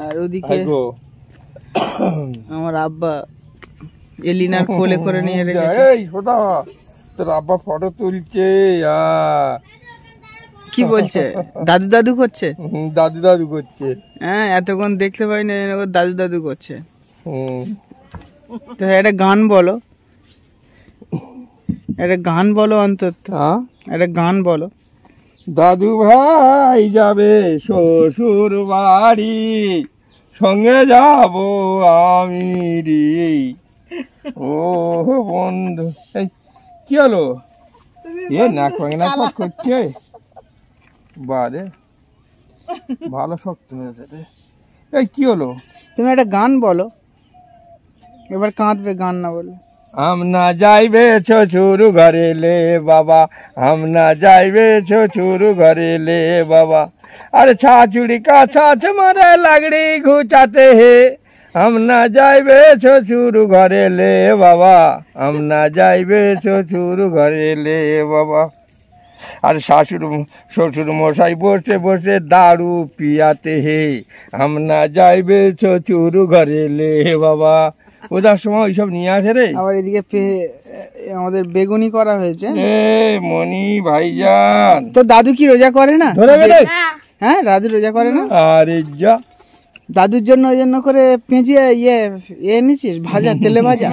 আর ওদিকে আমার আব্বা এলিনার কোলে করে নিয়ে রেখেছে। এই হোদা তোর আব্বা ফটো তুলছে। কি বলছে? দাদু দাদু করছে? দাদু দাদু করছে। হ্যাঁ, এতক্ষণ দেখতে পাই না, দাদু দাদু করছে। তো একটা গান বলো, একটা গান বলো অন্তত, একটা গান বলো। দাদু ভাই যাবে শ্বশুর বাড়ি, সঙ্গে যাব আমি রে। ও বন্ধু, এই কি হলো? এ নাক করছে। বারে ভালো শক্ত হয়েছে রে। এই কি হলো? তুমি একটা গান বলো, এবার কাঁদবে গান না বলে। আমরা যাইবে শ্বশুর ঘরে লে বাবা, আমরা যাইবে শ্বশুর ঘরে লে বাবা, আরে ছাচুড়ি কা ছাচ মারে লাগড়ি ঘুচাতে হে, আমরা যাইবে শ্বশুর ঘরে লে বাবা, আমরা যাইবে শ্বশুর ঘরে লে বাবা। আর শ্বশুর মশাই বসে বসে দারু পিয়াতে হে, আমরা যাইবে শ্বশুর ঘরে লে বাবা। ওটার সময় ওইসব নিয়ে আসে রে। আবার এদিকে আমাদের বেগুনি করা হয়েছে। মনি ভাইজান, তো দাদু কি রোজা করে না? হ্যাঁ, দাদু রোজা করে না। আরে যা, দাদুর জন্য ওই জন্য করে পেঁচিয়ে এনেছিস ভাজা, তেলে ভাজা।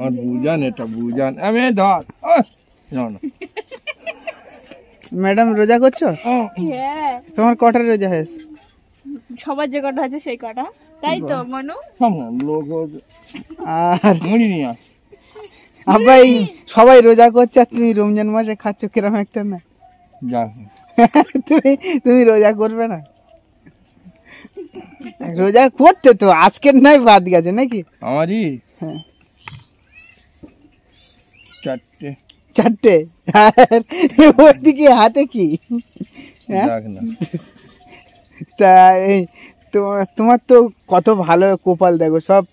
আর বুঝান, এটা বুঝান। আমি ধর না। ম্যাডাম রোজা করছো? তোমার কটা রোজা হয়েছে? সবার যে কটা আছে সেই কটা, তাই তো মনু। আর মুড়ি নিয়ে আব্বা, এই সবাই রোজা করছে আর তুমি রমজান মাসে খাচ্ছ, কিরম একটা না? তুমি রোজা করবে না? রোজা করতে তো আজকের নাই, বাদ গেছে নাকি? আমারই হ্যাঁ, চারটে। আর ওদিকে হাতে কি? তা তোমার তো কত ভালো কপাল, দেখো সব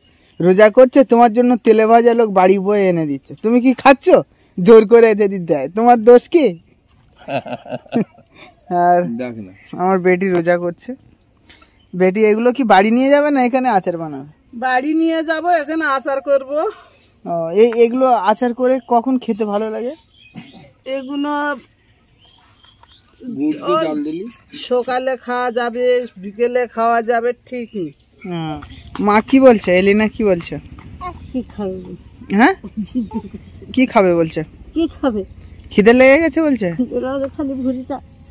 রোজা করছে, তোমার জন্য তেলে ভাজা লোক বাড়ি বয়ে এনে দিচ্ছে, তুমি কি খাচ্ছ? জোর করে এতে দিতে দেয়, তোমার দোষ কি? আর আমার বেটি রোজা করছে। বেটি, এগুলো কি বাড়ি নিয়ে যাবে না এখানে আচার বানাবে? বাড়ি নিয়ে যাব, এখানে আচার করব। এগুলো আচার করে কখন খেতে ভালো লাগে? এগুলো সকালে খাওয়া যাবে, বিকেলে খাওয়া যাবে, ঠিকই। মা কি বলছে? এলিনা কি বলছে? কি খাবে? হ্যাঁ, কি খাবে বলছে? কি খাবে? খিদে লেগে গেছে বলছে।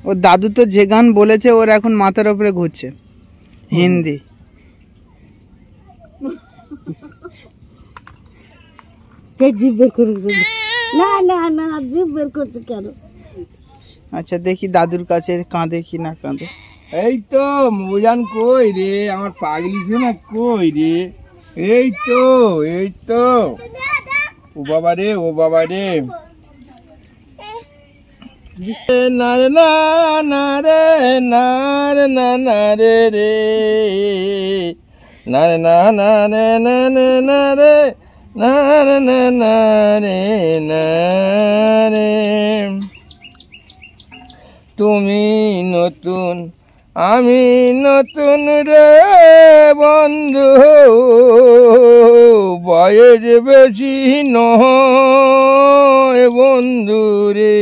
ওর দাদু তো যে গান বলেছে ওর এখন মাথার উপরে ঘুরছে, হিন্দি। আচ্ছা, দেখি দাদুর কাছে কাঁদে কি না কাঁদে। এই তো মুজান কই রে, আমার পাগলি শোনা কই রে? এই তো ও বাবা রে, ও বাবা রে। না রে না না রে, না রে না না রে রে, না রে না না রে না রে না রে, না রে না না রে না রে। তুমি নতুন আমি নতুন রে বন্ধু, বয়স বেশি নয় বন্ধু রে,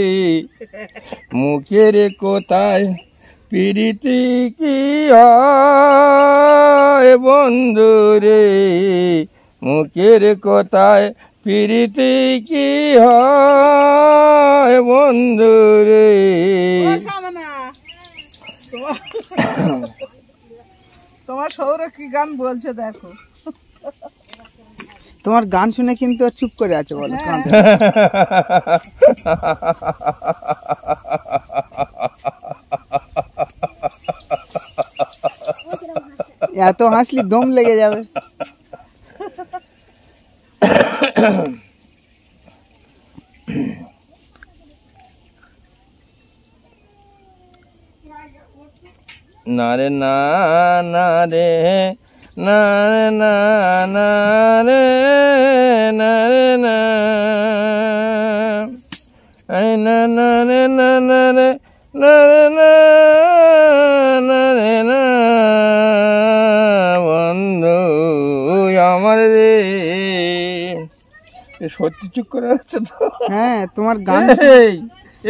মুখের কোথায় প্রীতি কি হয় বন্ধু রে, মুখের কোথায় প্রীতি কি হয় বন্ধু রে। তোমার সৌর কি গান বলছে দেখো। তোমার গান শুনে কিন্তু চুপ করে আছে, বলো। এত হাসলি দম লেগে যাবে। না রে না না রে, না রে না না রে, না রে না, এই না না রে না না রে, না রে না, না রে না মারে রে। এ সত্যি চুপ করে আছে তো। হ্যাঁ তোমার গান,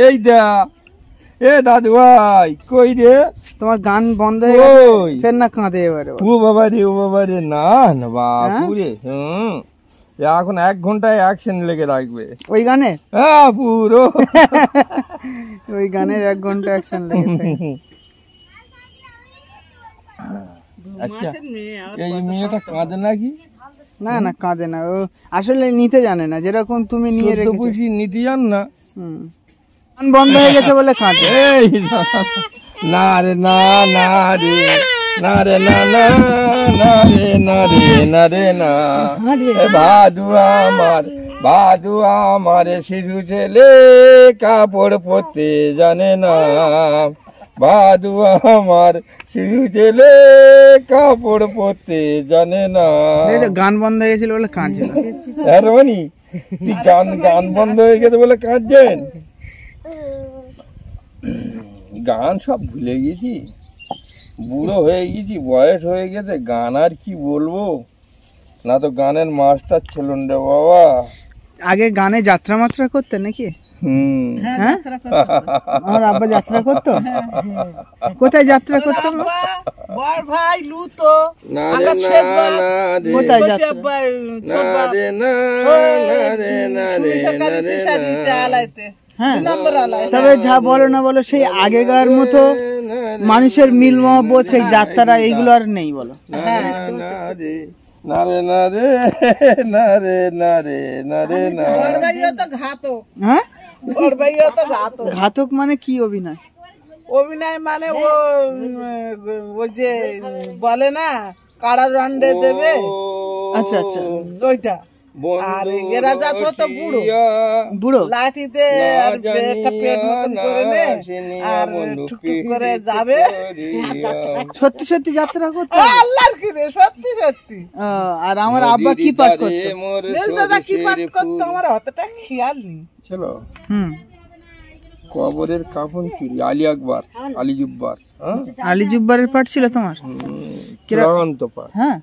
এই দা, এ দাদু ভাই কই রে? তোমার গান বন্ধ হয়ে গেছে, ওই ফের না কাঁদে এবারে। ও বাবা রে, না না বাপু রে। এখন 1 ঘন্টায় অ্যাকশন লেগে রাখবে ওই গানে, হ্যাঁ পুরো। ওই গানের 1 ঘন্টা অ্যাকশন লেগে থাকে। আচ্ছা এই মেয়েটা কাঁদে নাকি? না না কাঁদে না, ও আসলে নিতে জানে না, যেরকম তুমি নিয়ে রেখেছো। পুষি নিতে জান না। গান বন্ধ হয়ে গেছে বলে কাঁদে। এই না রে, না না রে, না রে, না না না রে, না রে, না রে, না। ভাদু আমার শিশু ছেলে কাপড় পরতে জানে না। ভাদু আমার শিশু ছেলে কাপড় পরতে জানে না। গান বন্ধ হয়ে গেছিল বলে কাঁদছে। হ্যাঁ রনি, তুই গান বন্ধ হয়ে গেছে বলে কাঁদছেন? গান সব ভুলে গেছি, বুড়ো হয়ে গেছি, বয়স হয়ে গেছে, গান আর কি বলবো। না তো গানের মাস্টার ছিলেন রে বাবা। আগে গানে যাত্রা মাত্রা করতে নাকি? হ্যাঁ আমার আব্বা যাত্রা করতো। কোথায় যাত্রা করতো? বড় ভাই লুতো না রে, না না রে, কোথায় যাত্রা? না রে, না রে, না রে, না রে, না। হ্যাঁ তবে যা বলো না বলো, সেই আগেকার মতো মানুষের মিল মহব্বত, সেই যাত্রা এইগুলো আর নেই বলো। না রে, না রে, না রে, না রে, না রে, না রে, না। বড় ভাইও তো ঘাতক। হ্যাঁ বড় ভাইও তো ঘাতক। ঘাতক মানে কি অভিনয়? অভিনয় মানে ও যে বলে না কাড়া রান্ডে দেবে, আচ্ছা আচ্ছা, ওইটা। আর এরা যাত তো বুড়ো বুড়ো লাঠিতে আর একটা পেট মতন করে নে, আর টুকটুক করে যাবে। সত্যি সত্যি যাত্রা করতো? আল্লাহর কি রে, সত্যি সত্যি। আর আমার আব্বা কি পাঠ করতো? বেশ দাদা কি পাঠ করতো আমার অতটা খেয়াল নেই। চলো কবরের কাফন চুরি, আলী আকবর, আলী জুব্বার। আলী জুব্বারের পাঠ ছিল তোমার? ক্লান্ত পাঠ। হ্যাঁ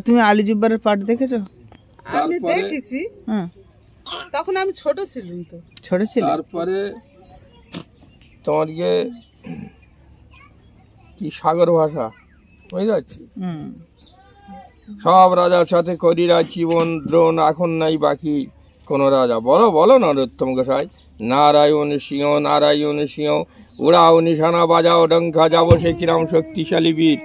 তুমি আলী জুব্বারের পাঠ দেখেছো? আমি দেখেছি, তখন আমি ছোট ছিলাম তো। ছোট ছিল? তারপরে তোমার কি সাগর ভাষা, বুঝতে পারছি। সব রাজার সাথে করিরা জীবন দ্রোণ, এখন নাই বাকি কোন রাজা। বলো বলো নরোত্তম গোসাই। নারায়ণ সিংহ, নারায়ণ সিংহ, উড়াও নিশানা, বাজাও ডঙ্কা, যাবো সে কিরাম শক্তিশালী বীর।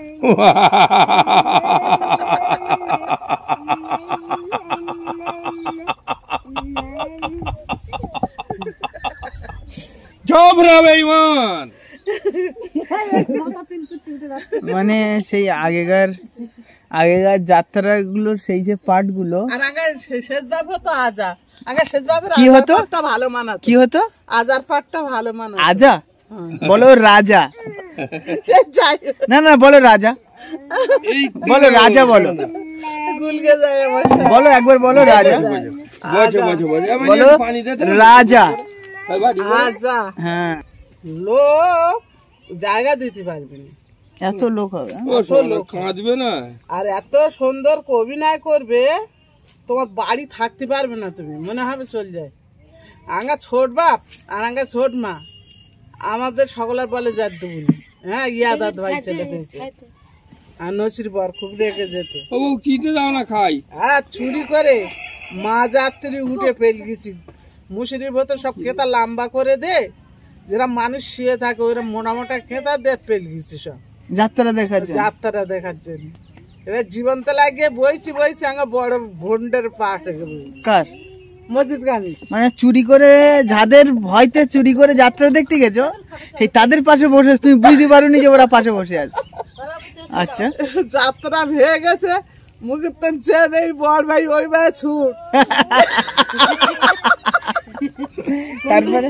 মানে সেই আগেকার যাত্রাগুলো, সেই যে পাঠগুলো। আর আগে শেষ বাপ হতো আজা, আগে শেষ বাপের কি হতো? ভালো মানাতো। কি হতো? আজার পাঠটা ভালো মানাতো। আজা বলো রাজা? না না বলো রাজা, বলো রাজা, বলো গুলকে যায় আমার। বলো একবার, বলো রাজা, বলো রাজা। আজা হ্যাঁ, লোক জায়গা দিতে পারবে না, এত লোক হবে। কাঁদবে না, আর এত সুন্দর অভিনয় করবে, তোমার বাড়ি থাকতে পারবে না, তুমি মনে হবে চল যায়। আঙ্গা ছোট বাপ আর আঙ্গা ছোট মা, আমাদের সকলের বলে যার দুবুনি। হ্যাঁ ইয়া দাদ ভাই ছেলে পেয়েছে, আর নচির পর খুব রেগে যেত। কিনতে যাও না খাই। হ্যাঁ চুরি করে মা যাত্রী উঠে পেল গেছি, মুসুরির ভেতর সব খেতা লম্বা করে দে, যেরা মানুষ শুয়ে থাকে ওরা মোটা মোটা খেতা দে পেল গেছি সব যাত্রা দেখার জন্য। যাত্রা দেখার জন্য। এবার জীবন্ত লাগিয়ে বইছি আঙ্গা বড় ভন্ডের পাঠ কার? মসজিদ গানি। মানে চুরি করে, যাদের ভয়তে চুরি করে যাত্রা দেখতে গেছো, সেই তাদের পাশে বসে তুমি বুঝতে পারোনি যে ওরা পাশে বসে আছে। আচ্ছা যাত্রা ভেঙে গেছে, মুখের তো নেই, বড় ভাই ওই ভাই ছুট। তারপরে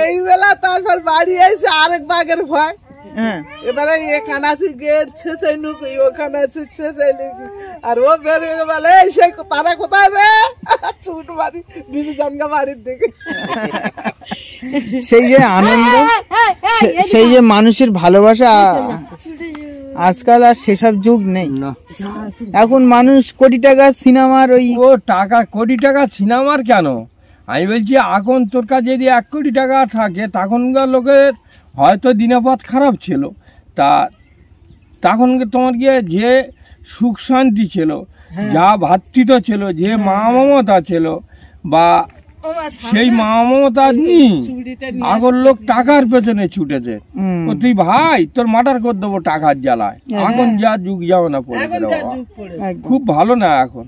এই বেলা তারপর বাড়ি এসে আরেক বাঘের ভয়। এবারে এখানে আছি গেট ছেঁচে নুকি, ওখানে আছে ছেঁচে নুকি, আর ও বেরিয়ে বলে সেই তারা কোথায় রে, ছুট বাড়ি বিবিজানগা বাড়ির দিকে। সেই যে আনন্দ, সেই যে মানুষের ভালোবাসা আজকাল আর সেসব যুগ নেই। না, এখন মানুষ কোটি টাকা সিনেমার ওই ও টাকা কোটি টাকা সিনেমার কেন, আমি বলছি এখন তোর কাছে যদি 1 কোটি টাকা থাকে তখনকার লোকের হয়তো দিনপথ খারাপ ছিল, তা তখন তোমার গিয়ে যে সুখ শান্তি ছিল, যা ভাতৃত্ব ছিল, যে মা মমতা ছিল, বা সেই মা মমতা নেই। আগর লোক টাকার পেছনে ছুটেছে, ও তুই ভাই তোর মার্ডার করে দেবো টাকার জ্বালায়। এখন যা যুগ যাও না পড়ে, খুব ভালো না এখন।